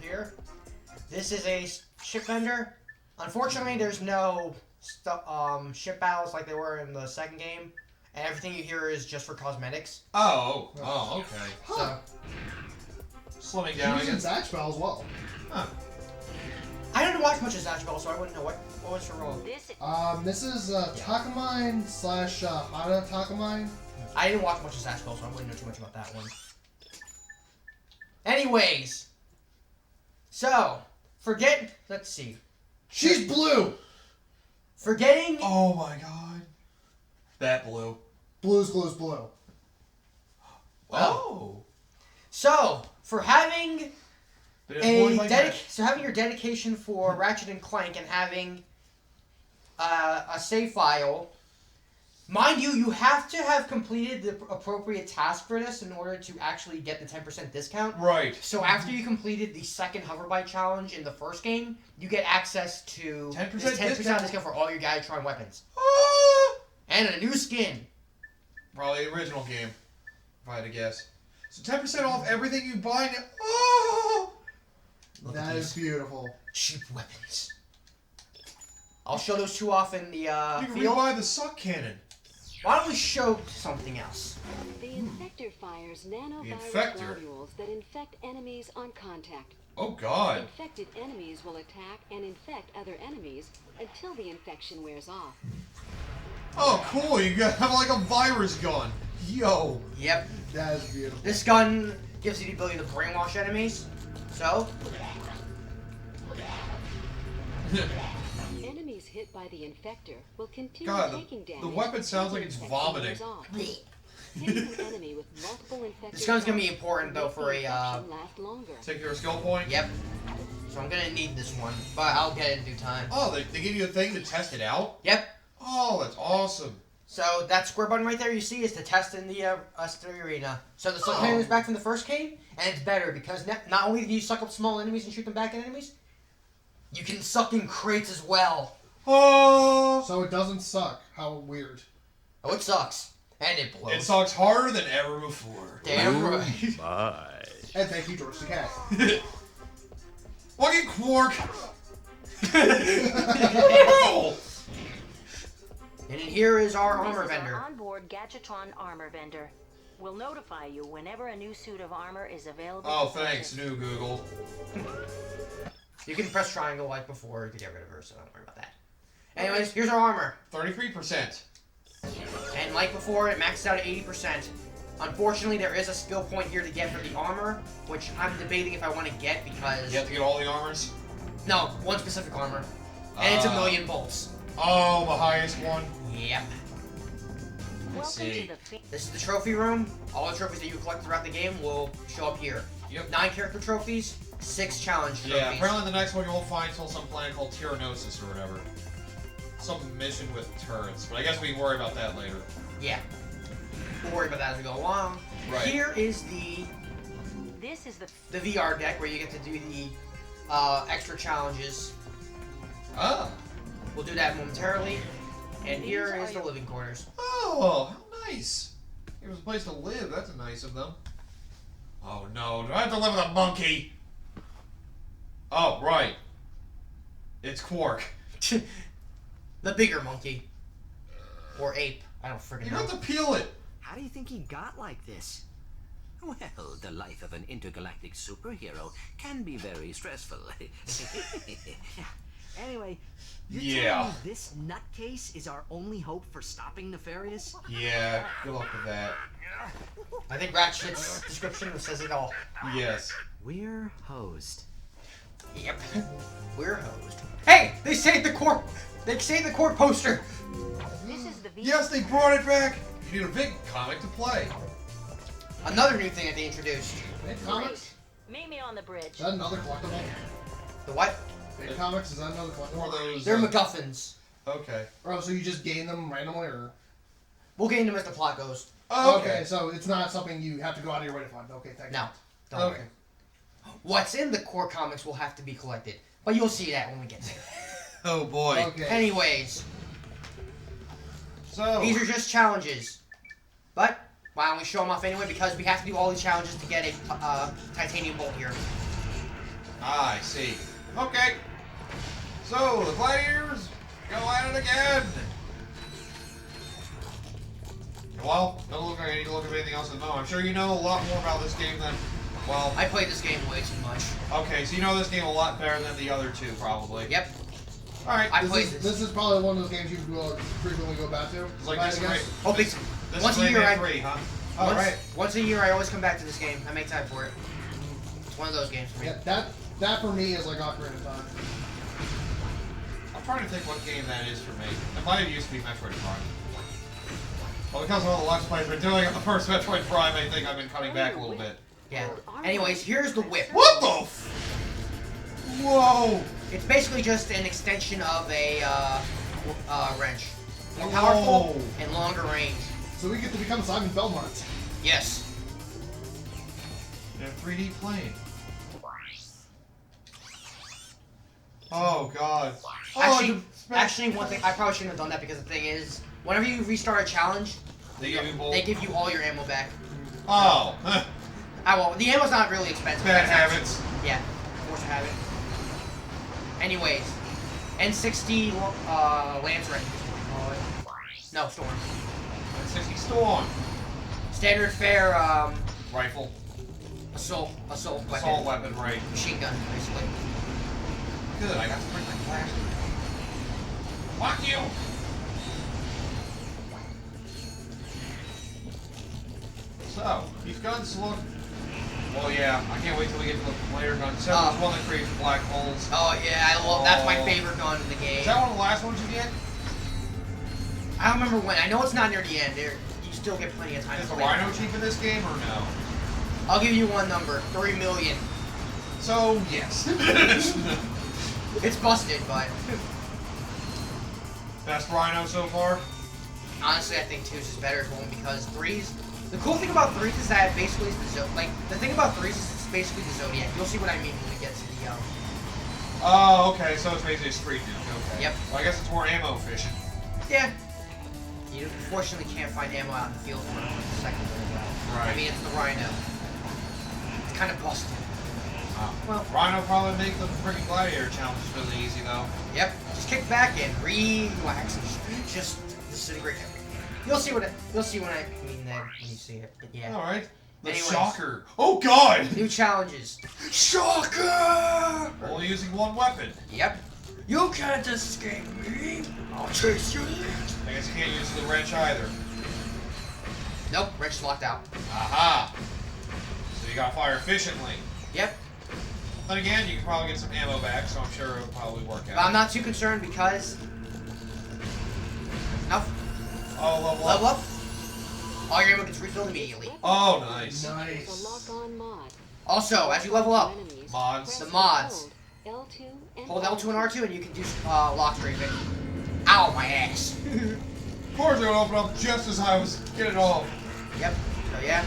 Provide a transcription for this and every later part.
here. This is a ship vendor. Unfortunately, there's no ship battles like they were in the second game. And everything you hear is just for cosmetics. Oh, okay. Huh. So, slimming down, I guess. Zatch Bell as well. Huh. I didn't watch much of Zatch Bell, so I wouldn't know what was her role. This is Takamine / Hana Takamine. I didn't watch much of Zatch Bell, so I wouldn't know too much about that one. Anyways, so let's see. She's blue. Forgetting. Oh my god. That blue. Blue's blue. Oh. So for having having your dedication for Hmm. Ratchet and Clank and having a save file, mind you, you have to have completed the appropriate task for this in order to actually get the 10% discount. Right. So after you completed the second Hoverbite challenge in the first game, you get access to 10% 10% discount for all your Gagatron weapons. Ah! And a new skin. Probably the original game, if I had to guess. So 10% off everything you buy now. Oh! That is beautiful. Cheap weapons. I'll show those two off in the You can field. rebuy the suck cannon. Why don't we show something else? The infector fires nanovirus infector? globules that infect enemies on contact. Oh god. Infected enemies will attack and infect other enemies until the infection wears off. Oh cool, you have like a virus gun. Yo. Yep. That is beautiful. This gun gives you the ability to brainwash enemies. So, Enemies hit by the infector will continue God, taking damage. the weapon sounds like until it's the infection vomiting. wears off. Hitting an enemy with multiple infected this gun's gonna be shots important will though make for the a infection last longer. Take your skill point. yep. So I'm gonna need this one, but I'll get it in due time. Oh, they give you a thing to test it out? Yep. Oh, that's awesome. So that square button right there you see is to test in the arena. So the suck cannon is back from the first game, and it's better because not only do you suck up small enemies and shoot them back at enemies, you can suck in crates as well. Oh. So it doesn't suck. How weird. Oh, it sucks. And it blows. It sucks harder than ever before. Damn right. My. And thank you, George the Cat. Fucking Quark. And in here is our armor vendor. Onboard Gadgetron armor vendor. We'll notify you whenever a new suit of armor is available. Oh, for thanks, purchase. new Google. You can press triangle like before to get rid of her, so don't worry about that. Anyways, here's our armor. 33%. And like before, it maxed out at 80%. Unfortunately, there is a skill point here to get for the armor, which I'm debating if I want to get because... You have to get all the armors? No, one specific armor. And it's a million bolts. Oh, the highest one? Yep. Let's Welcome see. to the This is the trophy room. All the trophies that you collect throughout the game will show up here. Yep. 9 character trophies, 6 challenge trophies. Yeah, apparently the next one you won't find until some planet called Tyrannosis or whatever. Some mission with turrets, but I guess we can worry about that later. Yeah. We'll worry about that as we go along. Right. Here is the This is the VR deck where you get to do the extra challenges. Ah. We'll do that momentarily. And here is the living quarters. Oh, how nice. Give us a place to live. That's nice of them. Oh no, do I have to live with a monkey? Oh, right. It's Quark. The bigger monkey. Or ape. I don't freaking You know. have to peel it. How do you think he got like this? Well, the life of an intergalactic superhero can be very stressful. Anyway, you're Yeah. telling me this nutcase is our only hope for stopping Nefarious? Yeah, good luck with that. I think Ratchet's description says it all. Yes. We're hosed. Yep. We're hosed. Hey! They saved the court! They saved the court poster! This is the Yes, they brought it back. You need a big comic to play. Another new thing that they introduced. Big Comics? Meet me on the bridge. Is that another collectible? The what? Big Comics, is that another collectible? Or those. They're MacGuffins. Okay. Oh, so you just gain them randomly, or? We'll get into them as the plot goes. Okay, so it's not something you have to go out of your way to find. Okay, thank you. No. Don't Okay. worry. What's in the core comics will have to be collected. But you'll see that when we get there. Oh boy. Okay. Anyways, So. these are just challenges. But, why don't we show them off anyway? Because we have to do all these challenges to get a titanium bolt here. Ah, I see. Okay. So, the gladiators go at it again. Well, don't look like I need to look at anything else at the moment. I'm sure you know a lot more about this game than, well... I played this game way too much. Okay, so you know this game a lot better than the other two, probably. Yep. Alright. I played this. This is probably one of those games you frequently go back to. It's like right, this I guess? great. Oh, This once is a year, Rayman 3, huh? Oh, right. Once a year, I always come back to this game. I make time for it. It's one of those games for me. Yeah, that for me is like Ocarina of Time. I'm trying to think what game that is for me. It might have used to be Metroid Prime. Well, because of all the Let's Plays we're doing on the first Metroid Prime, I think I've been cutting back a little bit. Yeah. Anyways, here's the whip. What the f... Whoa! It's basically just an extension of a wrench. More powerful Whoa. and longer range. So we get to become Simon Belmont. Yes. In a 3D plane. Oh, God. Oh, Actually, one thing, I probably shouldn't have done that because the thing is, whenever you restart a challenge, They give you both. they give you all your ammo back. Oh. Ah, well, the ammo's not really expensive. Bad That's actually- habits. Yeah, force of habit. Anyways, N60 Lance Ray. No, Storm. 60 Storm. Standard fare Rifle. assault weapon. Assault weapon, right. Machine gun, basically. Good, I got to bring my flash. Fuck you! So, these guns look... Well, yeah, I can't wait till we get to the player gun. Except there's one that creates black holes. Oh yeah, I love. That's my Oh. favorite gun in the game. Is that one of the last ones you get? I don't remember when. I know it's not near the end. You still get plenty of time. Is to the play. Rhino cheap in this game or no? I'll give you one number: 3 million. So, yes. It's busted, but Best Rhino so far? honestly, I think 2's is better for one because 3's. The cool thing about 3's is that basically it's the the thing about 3's is it's basically the Zodiac. You'll see what I mean when we get to the Oh, okay, so it's basically a street nuke, okay. Yep. Well, I guess it's more ammo efficient. Yeah. You unfortunately can't find ammo out in the field for the second one. Right. I mean, it's the Rhino. It's kind of busted. Well, Rhino probably make the freaking gladiator challenges really easy, though. yep. Just kick back and relax and just disintegrate everything. You'll see what I mean then when you see it. But yeah. Alright. The Anyways. Shocker. Oh, God! New challenges. Shocker! Only using one weapon. Yep. You can't escape me. I'll chase you. I guess you can't use the wrench either. Nope. Wrench locked out. Aha! So you gotta fire efficiently. Yep. Then again, you can probably get some ammo back, so I'm sure it'll probably work out. But I'm not too concerned because. Nope. Oh, level Level up. up. All your ammo gets refilled immediately. Oh, nice. Nice. A lock-on mod. Also, as you level up, Mods. the mods. L2 and Hold L2 and R2 and you can do lock strafing. Ow, my ass. Of course, it would open up just as I was getting off. Yep. So yeah.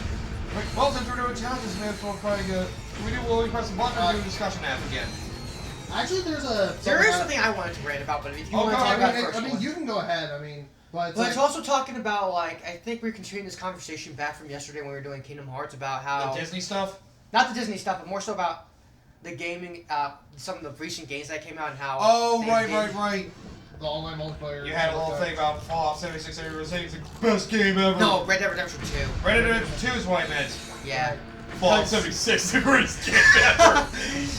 Well, since we're doing challenges, man, so probably good. Will we press the button or do a discussion app again? Actually, there There is something I wanted to rant about, but if you Oh, want to God, talk about it first, I mean, you can go ahead. I mean, but it's But it's like, also talking about, like, I think we're continuing this conversation back from yesterday when we were doing Kingdom Hearts about how... The Disney stuff? Not the Disney stuff, but more so about the gaming, some of the recent games that came out and how... Oh, they right. the online multiplayer. You had a little thing about Fallout 76 that you were saying it's the best game ever. No, Red Dead Redemption 2. Red Dead Redemption 2 is what I meant. Yeah. Fallout 76 is the greatest game ever.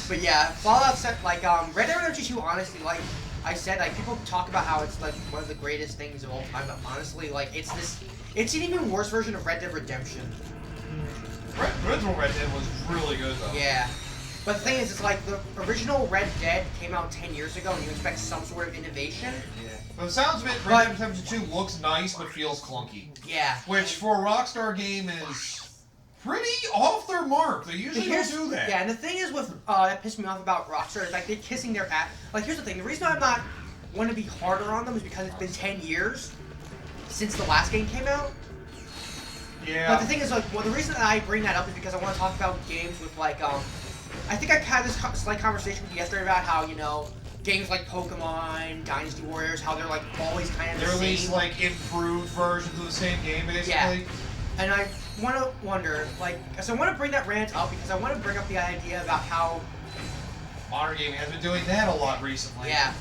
But yeah, Fallout set, like, Red Dead Redemption 2, honestly, like I said, like, people talk about how it's, like, one of the greatest things of all time, but honestly, like, it's an even worse version of Red Dead Redemption. Original Red Dead was really good, though. Yeah. But the thing is, it's like, the original Red Dead came out 10 years ago, and you expect some sort of innovation. Yeah. But the sounds of it, Red Dead Redemption 2 looks nice, but feels clunky. Yeah. Which, for a Rockstar game, is pretty off their mark. They usually don't do that. Yeah, and the thing is with, that pissed me off about Rockstar is, like, they're kissing their ass. Like, here's the thing, the reason I'm not want to be harder on them is because it's been 10 years since the last game came out. Yeah. But the thing is, like, well, the reason that I bring that up is because I want to talk about games with, like, I think I had this slight conversation with you yesterday about how, you know, games like Pokemon, Dynasty Warriors, how they're, like, always kind of the They're same. released, like, improved versions of the same game, basically. Yeah. And I want to wonder, like, so I want to bring that rant up because I want to bring up the idea about how Modern gaming has been doing that a lot recently. Yeah.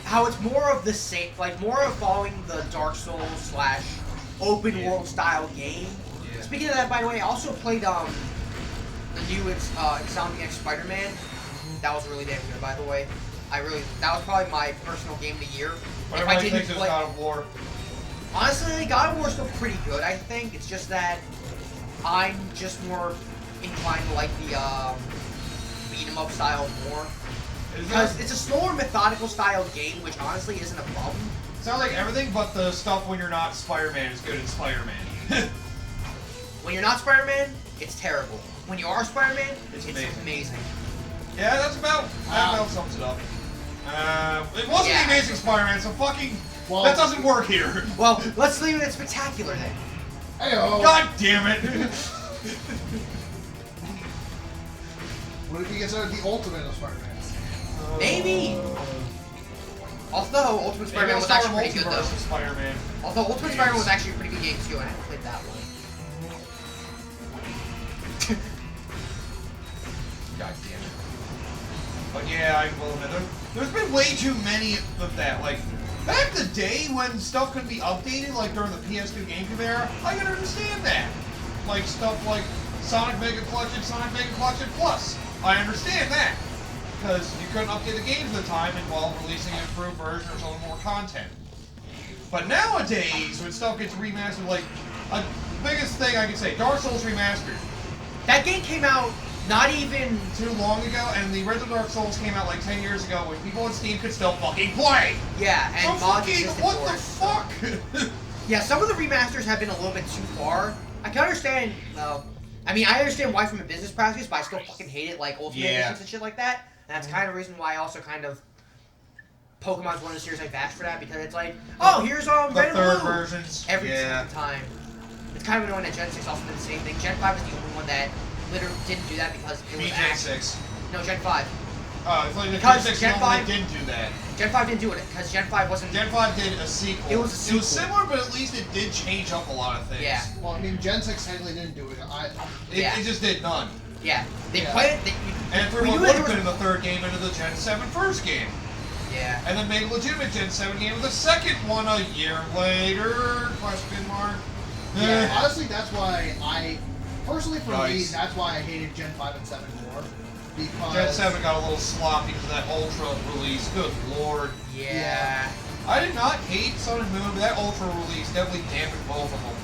How it's more of the same, like more of following the Dark Souls / open world style game. Yeah. Speaking of that, by the way, I also played the new Insomniac Spider-Man. That was really damn good, by the way. That was probably my personal game of the year. But If I everybody didn't thinks it's play, God of War. honestly, God of War's still pretty good. I think it's just that I'm just more inclined to like the beat 'em up style more. Because it's a slower, methodical style game, which honestly isn't a problem. Sounds like everything but the stuff when you're not Spider-Man is good in Spider-Man. When you're not Spider-Man, it's terrible. When you are Spider-Man, it's amazing. amazing. Yeah, that about sums it up. It wasn't the Amazing Spider-Man, so fucking... Well, that doesn't work here. Well, let's leave it at spectacular then. Hey-oh. God damn it. What if he gets out of the ultimate of Spider-Man? Maybe. Although Ultimate Spider-Man was actually pretty good though. Spider-Man. Although Ultimate Spider-Man was actually a pretty good game too, and I haven't played that one. God damn it. But yeah, I will admit, there's been way too many of that. Like, back in the day when stuff could be updated, like during the PS2 GameCube era, I can understand that. Like stuff like Sonic Mega Collection, Sonic Mega Collection Plus. I understand that. Because you couldn't update the games at the time and while releasing an improved version or some more content. But nowadays, when stuff gets remastered, like, the biggest thing I can say, Dark Souls Remastered. That game came out not even Too long ago, and the original Dark Souls came out like 10 years ago when people on Steam could still fucking play! yeah, and So mods fucking, existed what for the it. fuck? Yeah, some of the remasters have been a little bit too far. I can understand, I mean, I understand why from a business practice, but I still fucking hate it, like Ultimate Editions and shit like that. And that's kind of the reason why I also kind of Pokemon's one of the series I bashed for that, because it's like, oh, here's the Red and third Blue versions. every yeah. single time. It's kind of annoying that Gen 6 also did the same thing. Gen 5 is the only one that literally didn't do that because it was Gen 6. No, Gen 5. It's like the Because Gen 6 Gen 5 didn't do that. Gen 5 didn't do it because Gen 5 wasn't. Gen 5 did a sequel. It was a sequel. It was similar, but at least it did change up a lot of things. Yeah. Well, I mean, Gen 6 technically didn't do it. It just did none. Yeah. They Yeah. played it. And for we what knew would that have there been the third game into the Gen 7 first game. Yeah. And then made a legitimate Gen 7 game with the second one a year later? Question mark. Yeah, honestly, that's why personally for me, Nice. that's why I hated Gen 5 and 7 more. Because Gen 7 got a little sloppy because of that Ultra release. Good lord. Yeah. I did not hate Sun and Moon, but that Ultra release definitely dampened both of them.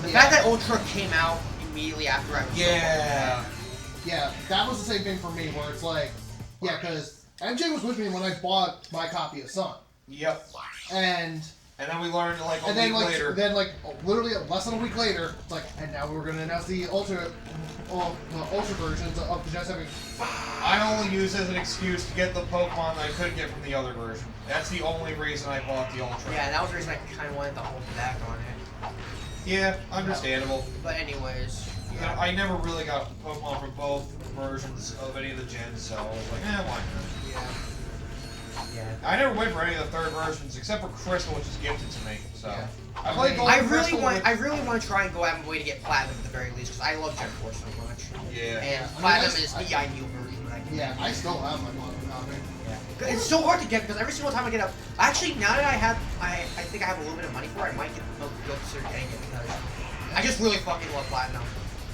The fact that Ultra came out immediately after I was Yeah, that was the same thing for me, where it's like, yeah, because MJ was with me when I bought my copy of Sun. Yep. And then we learned like a then week like later. then like literally less than a week later, it's like, and now we're gonna announce the ultra versions of the Gen 7. I only use it as an excuse to get the Pokemon that I couldn't get from the other version. That's the only reason I bought the Ultra. Yeah, that was the reason I kind of wanted to hold back on it. Yeah, understandable. But anyways, yeah. I never really got Pokemon from both versions of any of the gens, so I was like, why not? Yeah. Yeah. I never went for any of the third versions except for Crystal, which is gifted to me. So Yeah. I played Gold I and Crystal. really want to try and go out of my way to get Platinum at the very least, because I love Gen 4 so much. Yeah. And I mean, Platinum I- is the ideal version that I can Yeah, get. I still have my model copy. Yeah. It's so hard to get because every single time I get up, actually now that I think I have a little bit of money for it, I might go consider getting it because I just really fucking love Platinum,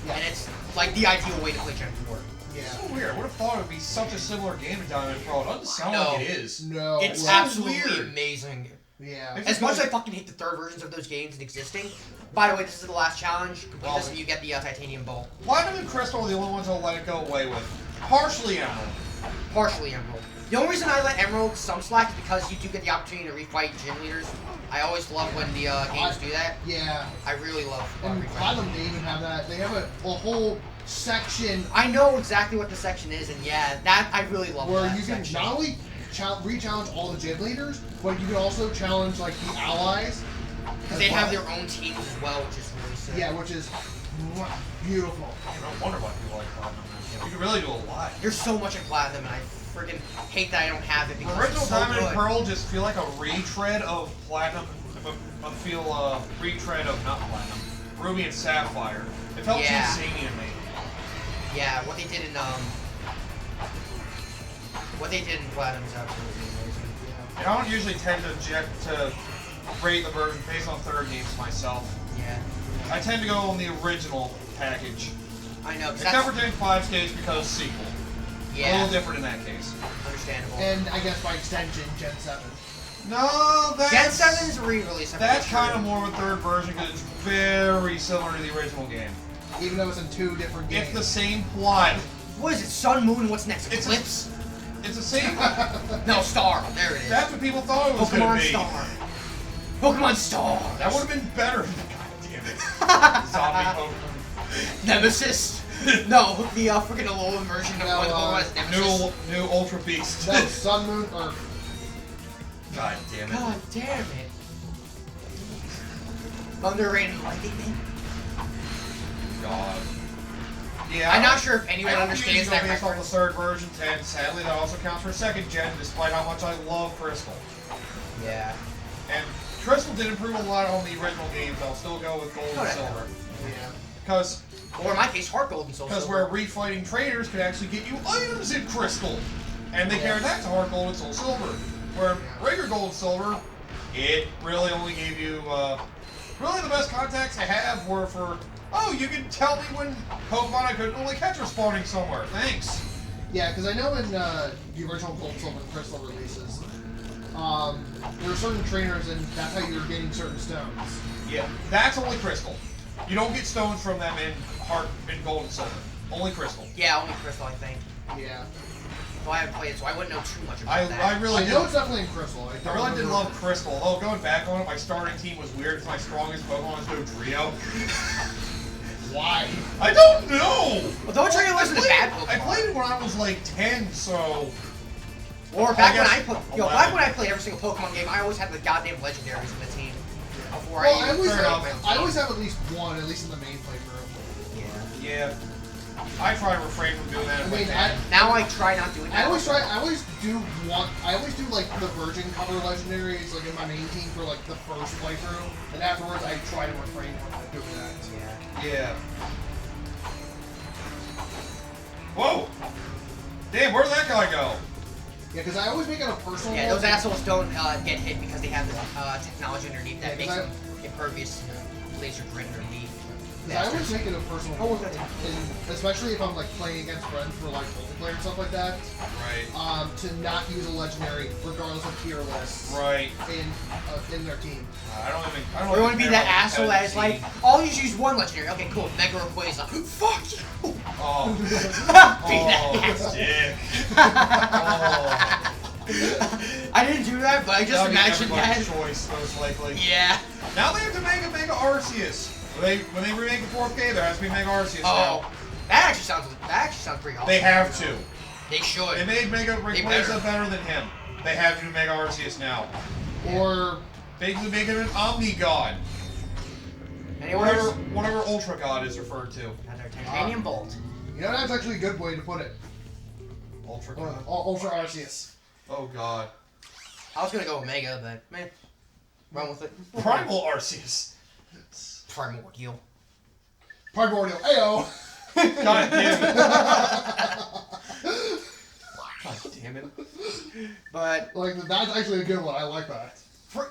Yeah. and it's like the ideal way to play Gen 4. Yeah. So weird. I would have thought it would be such a similar game to Diamond Pearl. It doesn't sound No. like it is. No. It's so absolutely weird. amazing. Yeah. It's As much as I fucking hate the third versions of those games and existing, by the way, this is the last challenge. Complete this and you get the titanium bowl. Platinum and Crystal are the only ones I'll let it go away with. Partially Emerald. Partially Emerald. The only reason I let Emerald some slack is because you do get the opportunity to refight gym leaders. I always love when the games do that. Yeah. I really love And refighting. Platinum, they even have that. They have a whole section I know exactly what the section is, and yeah, that I really love where that you can section. not only re-challenge all the gym leaders, but you can also challenge like the allies. Because they have their own teams as well, which is really sick. Yeah, which is beautiful. I wonder why people like Platinum. You can really do a lot. There's so much in Platinum, and I friggin' hate that I don't have it because Original it's so Diamond good. and Pearl just feel like a retread of Platinum. I feel a retread of not Platinum, Ruby and Sapphire. It felt Yeah. too samey to me. Yeah, what they did in what they did in Platinum is absolutely amazing. And I don't usually tend to rate the version based on third games myself. Yeah. I tend to go on the original package. I know. Except for Gen 5's case because sequel. Yeah. A little different in that case. Understandable. And I guess by extension, Gen 7. No, that's... Gen 7 is a re-release. That's kind of more of a third version because it's very similar to the original game. Even though it's in 2 different games. It's the same plot. What is it? Sun, Moon, what's next? It's Eclipse? It's the same... No, Star. There it is. That's what people thought it was going to Pokemon be. Star. Pokemon Star. That would have been better. God damn it. Zombie Pokemon. Nemesis. No, the freaking Alolan version of No, one of Pokemon's Nemesis. New Ultra Beast. No, Sun, Moon, Earth. God damn it. God damn it. Underrated Lightning Man. God. Yeah, I'm not sure if anyone understands that based on the reference. third version, and sadly that also counts for second gen, despite how much I love Crystal. Yeah. And Crystal did improve a lot on the original games. I'll still go with Gold and Silver. Yeah. Because Or in my case, Heart Gold and Soul where Silver. refighting trainers can actually get you items in Crystal. And they carry that to Heart Gold and Soul Silver. Where regular Gold and Silver, it really only gave you, really the best contacts I have were for, oh, you can tell me when Pokemon I couldn't only catch are spawning somewhere. Thanks. Yeah, because I know in the original Gold, Silver, and Crystal releases, there were certain trainers, and that's how you were getting certain stones. Yeah, that's only Crystal. You don't get stones from them in Heart and Gold and Silver. Only Crystal. Yeah, only Crystal, I think. Yeah. Well, I haven't played it, so I wouldn't know too much about I that. really I know it's definitely in Crystal. I really did love Crystal. Oh, going back on it, my starting team was weird because my strongest Pokemon was Dodrio. Why? I don't know! Well, Dodrio wasn't a bad Pokemon. I played it when I was like 10, so... Or back when guess back when I played every single Pokemon game, I always had the goddamn legendaries in the team. Before Well, I always have at least one, at least in the main playthrough. Yeah. I try to refrain from doing that. I mean, Now I try not doing that. I always do like the Virgin cover legendaries like in my main team for like the first playthrough, and afterwards I try to refrain from doing that. Yeah. Whoa! Damn, where'd that guy go? Yeah, because I always make it a personal. Yeah, one. those assholes don't get hit because they have the technology underneath that Yeah, makes them impervious to laser grid underneath. Because I always make it a personal. Oh, one. And especially if I'm like playing against friends for like multiplayer and stuff like that. Right. To not use a legendary regardless of tier lists. Right. In their team. I don't Or you want to be care that about asshole that is like, competitive I'll just use one legendary. Okay, cool. Mega Rayquaza. Fuck you. team. Oh. Be that asshole. Dick. Oh. I didn't do that, but I just That'll be imagined everybody's that. choice, most likely. Yeah. Now they have to make a Mega Arceus. When they remake the 4th game, there has to be Mega Arceus Oh, now. that actually sounds pretty awesome. They have to. They should. They made Mega better. Rayquaza better than him. They have to do Mega Arceus now. Or Basically make it an Omni God. Anyways, Whatever Ultra God is referred to. another titanium bolt. you know that's actually a good way to put it. Ultra God. Ultra Arceus. Oh God. I was gonna go Omega, but man, run with it. Primal Arceus. Primordial. Primordial. Ayo. God damn it. God damn it. But Like that's actually a good one. I like that.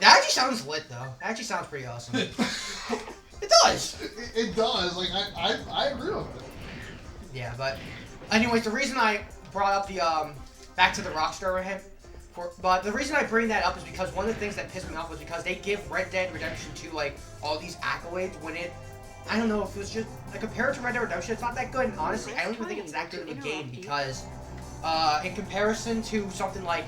that actually sounds lit though. That actually sounds pretty awesome. It does. It does. Like I agree with it. Yeah, but anyways, the reason I brought up the back to the Rockstar him, but the reason I bring that up is because one of the things that pissed me off was because they give Red Dead Redemption 2 like all these accolades when I don't know if it was just like compared to Red Dead Redemption, it's not that good. And honestly, I don't even think it's that good of a game because in comparison to something like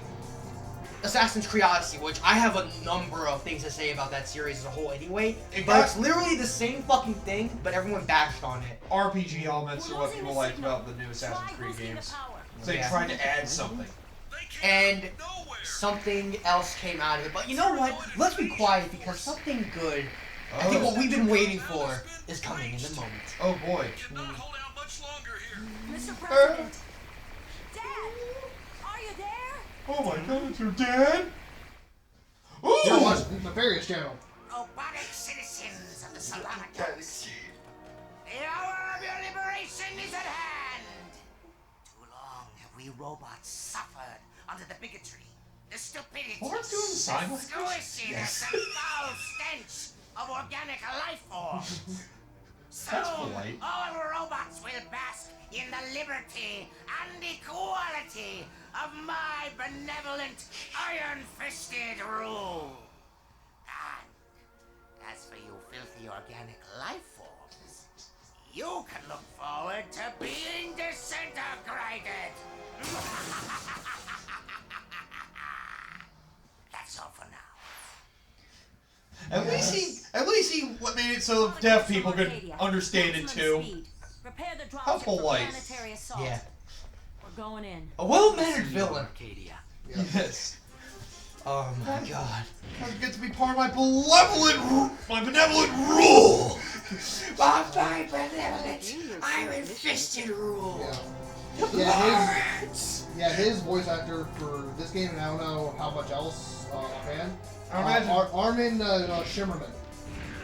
Assassin's Creed Odyssey, which I have a number of things to say about that series as a whole anyway, but it's literally the same fucking thing, but everyone bashed on it. RPG elements are what people liked about the new Assassin's Creed games. They Yeah. tried to add something. And something else came out of it. But you know what? Let's be quiet because something good, I think what we've been waiting for, is coming in the moment. Oh boy. Mr. President! Dad! Are you there? Oh my God, it's your dad? You're Ooh! watching the Nefarious channel. Robotic citizens of the Solana Galaxy. The hour of your liberation is at hand. Too long have we robots suffered under the bigotry, the stupidity, Lawrence doing the sign the language? squishiness, and foul stench of organic life forms. That's Soon, polite. all robots will bask in the liberty and equality of my benevolent, iron-fisted rule. And as for you filthy organic life forms, you can look forward to being disintegrated. That's all for now. At least he made it so deaf people could understand it too. Prepare the How dropship for polite. planetary assault. Yeah. We're going in. A well-mannered villain. Arcadia. Yes. Oh my god. I get to be part of my benevolent rule. My benevolent, iron-fisted rule. His voice actor for this game, and I don't know how much else offhand. I imagine. Armin Shimmerman.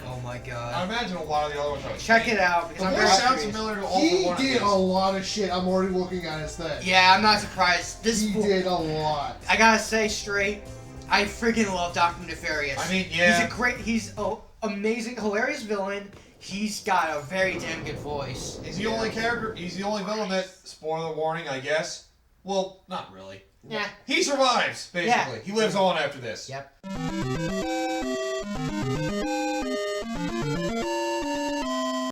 Oh my I god. imagine a lot of the other ones. Check it out because The I'm voice very sounds curious. familiar to all He but one of did these. a lot of shit. I'm already looking at his thing. Yeah, I'm not surprised. He did a lot. I gotta say straight, I freaking love Dr. Nefarious. I mean, yeah. He's an amazing, hilarious villain. He's got a very damn good voice. He's the only character. He's the only villain that. Spoiler warning, I guess. Well, not really. Yeah. He survives, basically. Yeah. He lives on after this. Yep.